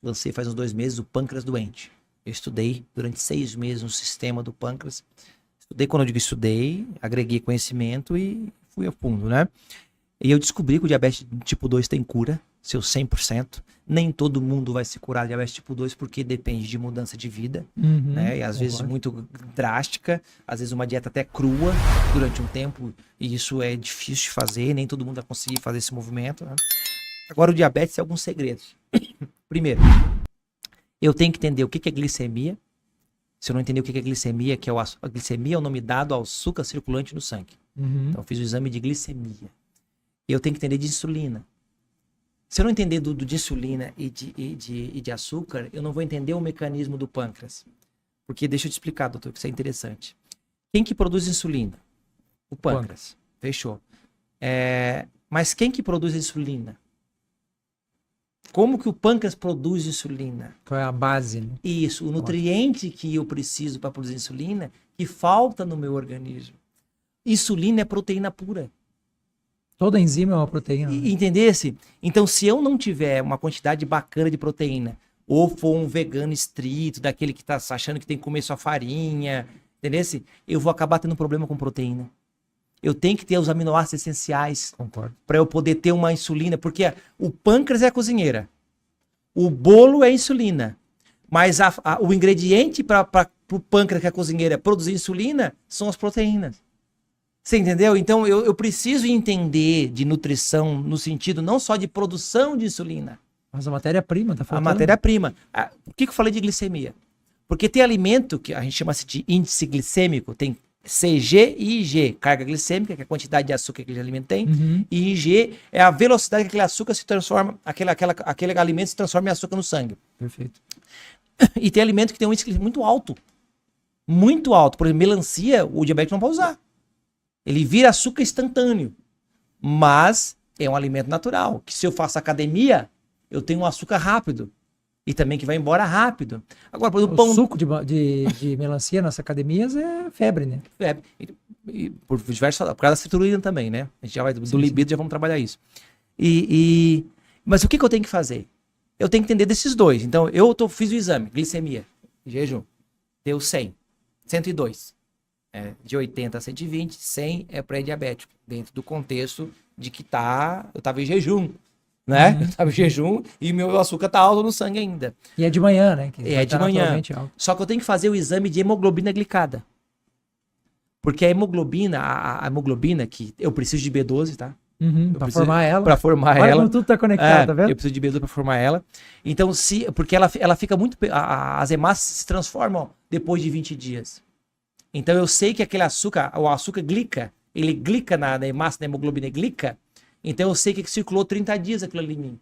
lancei faz uns 2 meses o Pâncreas Doente. Eu estudei durante 6 meses no sistema do pâncreas. Estudei, quando eu digo estudei, agreguei conhecimento e fui a fundo, né? E eu descobri que o diabetes tipo 2 tem cura, seu 100%. Nem todo mundo vai se curar de diabetes tipo 2 porque depende de mudança de vida, né? E às vezes muito drástica, às vezes uma dieta até crua durante um tempo, e isso é difícil de fazer, nem todo mundo vai conseguir fazer esse movimento, né? Agora o diabetes tem alguns segredos. Primeiro, eu tenho que entender o que é glicemia. Se eu não entender o que é glicemia, a glicemia é o nome dado ao açúcar circulante no sangue. Então eu fiz o exame de glicemia. E eu tenho que entender de insulina. Se eu não entender de insulina e de açúcar, eu não vou entender o mecanismo do pâncreas. Porque, deixa eu te explicar, doutor, que isso é interessante. Quem que produz insulina? O pâncreas. Fechou. Mas quem que produz insulina? Como que o pâncreas produz insulina? Qual é a base, né? Isso, o nutriente que eu preciso para produzir insulina, que falta no meu organismo. Insulina é proteína pura. Toda enzima é uma proteína. Né? Entendesse? Então, se eu não tiver uma quantidade bacana de proteína, ou for um vegano estrito, daquele que tá achando que tem que comer só farinha, entendesse? Eu vou acabar tendo um problema com proteína. Eu tenho que ter os aminoácidos essenciais para eu poder ter uma insulina, porque o pâncreas é a cozinheira, o bolo é a insulina, mas o ingrediente para o pâncreas, que é a cozinheira, produzir insulina são as proteínas. Você entendeu? Então eu preciso entender de nutrição no sentido não só de produção de insulina. Mas a matéria-prima tá faltando. A matéria-prima. Por que eu falei de glicemia? Porque tem alimento que a gente chama de índice glicêmico, tem CG e IG, carga glicêmica, que é a quantidade de açúcar que aquele alimento tem, e IG é a velocidade que aquele açúcar se transforma, aquele alimento se transforma em açúcar no sangue. Perfeito. E tem alimento que tem um índice glicêmico muito alto. Muito alto. Por exemplo, melancia, o diabético não pode usar. Ele vira açúcar instantâneo. Mas é um alimento natural, que se eu faço academia, eu tenho um açúcar rápido. E também que vai embora rápido. Agora, por exemplo, o suco de melancia nas academias é febre, né? Febre. E por causa da citrulina também, né? A gente já vai do libido, já vamos trabalhar isso. Mas o que eu tenho que fazer? Eu tenho que entender desses dois. Então, fiz o exame, glicemia, jejum, deu 100, 102. De 80 a 120, 100 é pré-diabético, dentro do contexto de que eu estava em jejum, né? Eu estava em jejum e meu açúcar tá alto no sangue ainda. E é de manhã, né? É de manhã. Só que eu tenho que fazer o exame de hemoglobina glicada. Porque a hemoglobina, que eu preciso de B12, tá? Para formar ela. Para formar Olha ela. como tudo tá conectado, tá vendo? Eu preciso de B12 para formar ela. Então, porque ela fica muito... As hemácias se transformam depois de 20 dias. Então, eu sei que aquele açúcar, o açúcar glica, ele glica na hemácia da hemoglobina glica. Então, eu sei que circulou 30 dias aquilo ali em mim.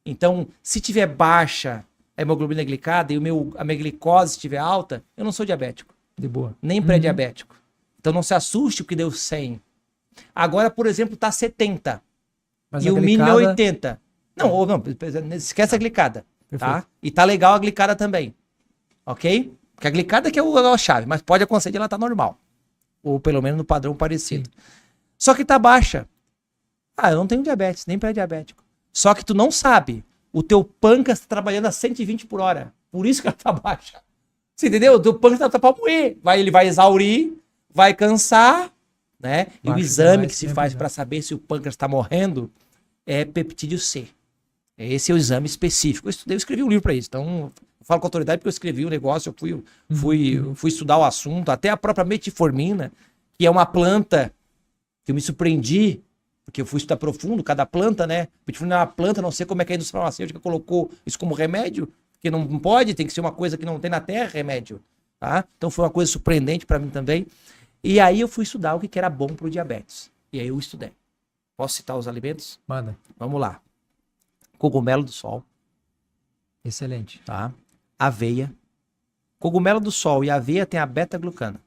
Então, se tiver baixa a hemoglobina glicada e a minha glicose estiver alta, eu não sou diabético. De boa. Nem pré-diabético. Então, não se assuste o que deu 100. Agora, por exemplo, tá 70. Mas e o mínimo é 80. Não, esquece a glicada. Tá? E tá legal a glicada também. Ok? Porque a glicada que é a chave, mas pode acontecer de ela estar normal. Ou pelo menos no padrão parecido. Sim. Só que tá baixa. Eu não tenho diabetes, nem pré-diabético. Só que tu não sabe. O teu pâncreas tá trabalhando a 120 por hora. Por isso que ela tá baixa. Você entendeu? O teu pâncreas tá pra moer. Ele vai exaurir, vai cansar, né? E o exame que se faz para saber se o pâncreas tá morrendo é peptídeo C. Esse é o exame específico. Eu escrevi um livro para isso. Então, eu falo com autoridade porque eu escrevi o negócio, eu fui estudar o assunto, até a própria metformina, que é uma planta que eu me surpreendi, porque eu fui estudar profundo, cada planta, né? Metformina é uma planta, não sei como é que a indústria farmacêutica colocou isso como remédio, porque não pode, tem que ser uma coisa que não tem na terra, remédio. Tá? Então foi uma coisa surpreendente para mim também. E aí eu fui estudar o que era bom para o diabetes. E aí eu estudei. Posso citar os alimentos? Manda. Vamos lá. Cogumelo do sol. Excelente. Tá? Aveia. Cogumelo do sol e aveia tem a beta-glucana.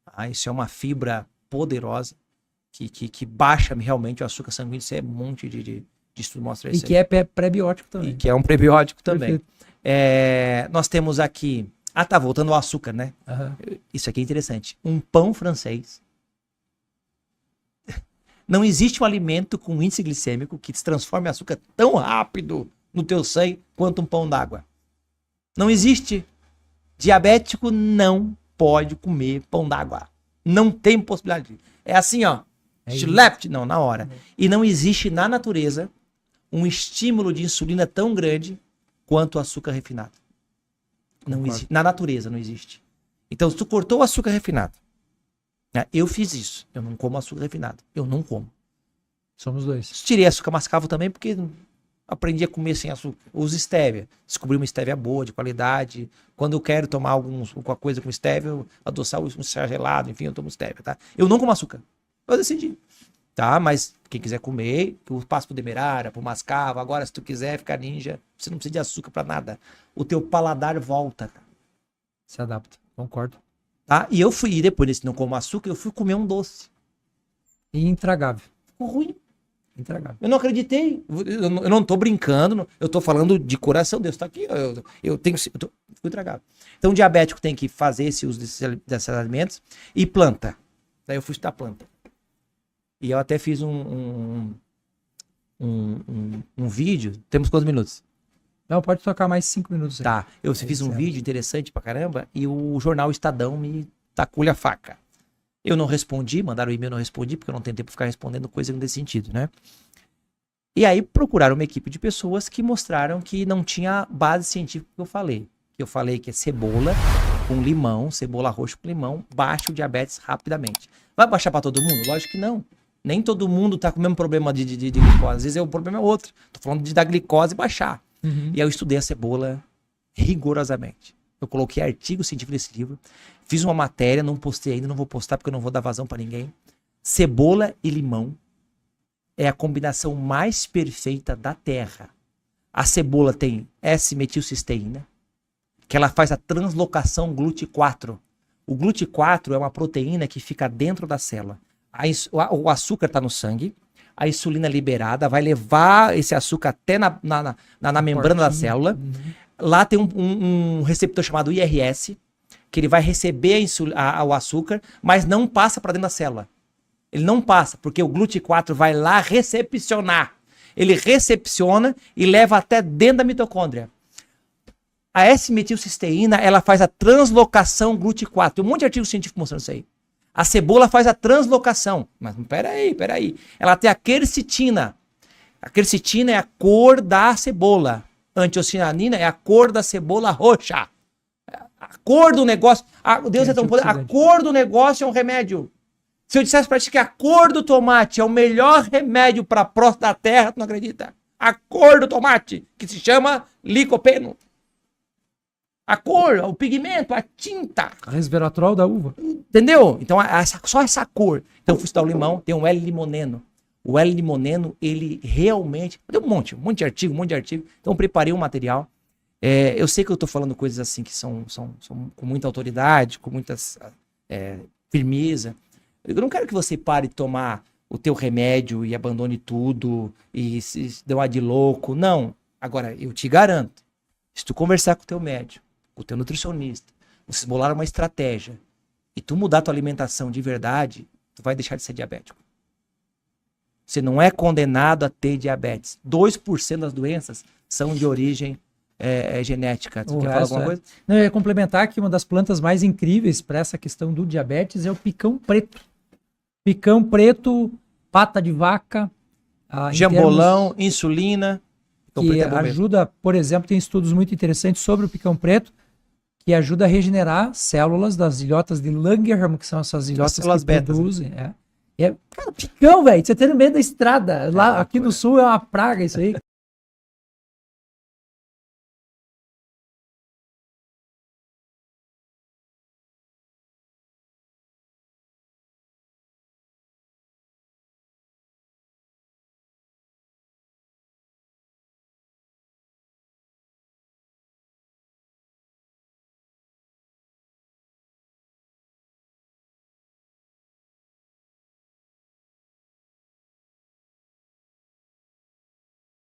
Tá? Isso é uma fibra poderosa que baixa realmente o açúcar sanguíneo. Isso é um monte de estudo mostra isso. E que é prebiótico também. E que é um prebiótico também. Nós temos aqui... voltando ao açúcar, né? Isso aqui é interessante. Um pão francês. Não existe um alimento com índice glicêmico que se transforme em açúcar tão rápido no teu sangue quanto um pão d'água. Não existe. Diabético não pode comer pão d'água. Não tem possibilidade. É assim, ó. Schlept, não, na hora. E não existe na natureza um estímulo de insulina tão grande quanto o açúcar refinado. Não existe. Na natureza não existe. Então, se tu cortou o açúcar refinado, né? Eu fiz isso. Eu não como açúcar refinado. Eu não como. Somos dois. Tirei açúcar mascavo também porque aprendi a comer sem açúcar. Uso stevia. Descobri uma stevia boa, de qualidade. Quando eu quero tomar alguma coisa com stevia, eu adoçar um chá gelado, enfim, eu tomo stevia, tá? Eu não como açúcar. Eu decidi. Tá? Mas quem quiser comer, eu passo pro demerara, pro mascavo. Agora, se tu quiser ficar ninja, você não precisa de açúcar pra nada. O teu paladar volta, cara. Se adapta. Concordo. Tá? E eu fui, e depois desse não como açúcar, eu fui comer um doce. E intragável. Ficou ruim. Intragável. Eu não acreditei. Eu não tô brincando. Eu tô falando de coração. Deus tá aqui. Eu tenho. Fico intragável. Então, o diabético tem que fazer esse uso desses alimentos. E planta. Daí eu fui estudar planta. E eu até fiz um vídeo. Temos quantos minutos? Não, pode tocar mais 5 minutos. Aí. Tá. Eu fiz um vídeo interessante pra caramba. E o jornal Estadão me tacou-lhe a faca. Eu não respondi, mandaram o e-mail, não respondi, porque eu não tenho tempo pra ficar respondendo coisa nesse sentido, né? E aí procuraram uma equipe de pessoas que mostraram que não tinha base científica que eu falei. Eu falei que é cebola com limão, cebola roxa com limão, baixa o diabetes rapidamente. Vai baixar pra todo mundo? Lógico que não. Nem todo mundo tá com o mesmo problema de glicose. Às vezes o problema é outro. Tô falando da glicose baixar. Uhum. E aí eu estudei a cebola rigorosamente. Eu coloquei artigo científico nesse livro. Fiz uma matéria, não postei ainda, não vou postar porque eu não vou dar vazão pra ninguém. Cebola e limão é a combinação mais perfeita da Terra. A cebola tem S-metilcisteína, que ela faz a translocação GLUT4. O GLUT4 é uma proteína que fica dentro da célula. O açúcar está no sangue, a insulina liberada vai levar esse açúcar até na membrana da célula. Uhum. Lá tem um receptor chamado IRS, que ele vai receber o açúcar, mas não passa para dentro da célula. Ele não passa, porque o GLUT4 vai lá recepcionar. Ele recepciona e leva até dentro da mitocôndria. A S-metilcisteína, ela faz a translocação GLUT4. Tem um monte de artigo científico mostrando isso aí. A cebola faz a translocação. Mas peraí. Ela tem a quercetina. A quercetina é a cor da cebola. Antocianina é a cor da cebola roxa. A cor do negócio. Deus é tão poderoso. A cor do negócio é um remédio. Se eu dissesse pra ti que a cor do tomate é o melhor remédio para a próstata da terra, tu não acredita. A cor do tomate, que se chama licopeno. A cor, o pigmento, a tinta. Resveratrol da uva. Entendeu? Então, só essa cor. Então, eu fui estudar o limão, tem um L-limoneno. O L-limoneno, ele realmente... Tem um monte de artigo, Então, eu preparei um material. Eu sei que eu estou falando coisas assim que são com muita autoridade, com muita firmeza. Eu não quero que você pare de tomar o teu remédio e abandone tudo e se dê uma de louco. Não. Agora, eu te garanto, se tu conversar com o teu médico, com o teu nutricionista, vocês bolaram uma estratégia e tu mudar tua alimentação de verdade, tu vai deixar de ser diabético. Você não é condenado a ter diabetes. 2% das doenças são de origem genética. Tu quer falar alguma coisa? Não, eu ia complementar que uma das plantas mais incríveis para essa questão do diabetes é o picão preto. Picão preto, pata de vaca. Jambolão, insulina. Que ajuda, por exemplo, tem estudos muito interessantes sobre o picão preto, que ajuda a regenerar células das ilhotas de Langerhans, que são essas ilhotas que produzem. Cara, picão, velho, você tem no meio da estrada. Lá, aqui no sul é uma praga isso aí.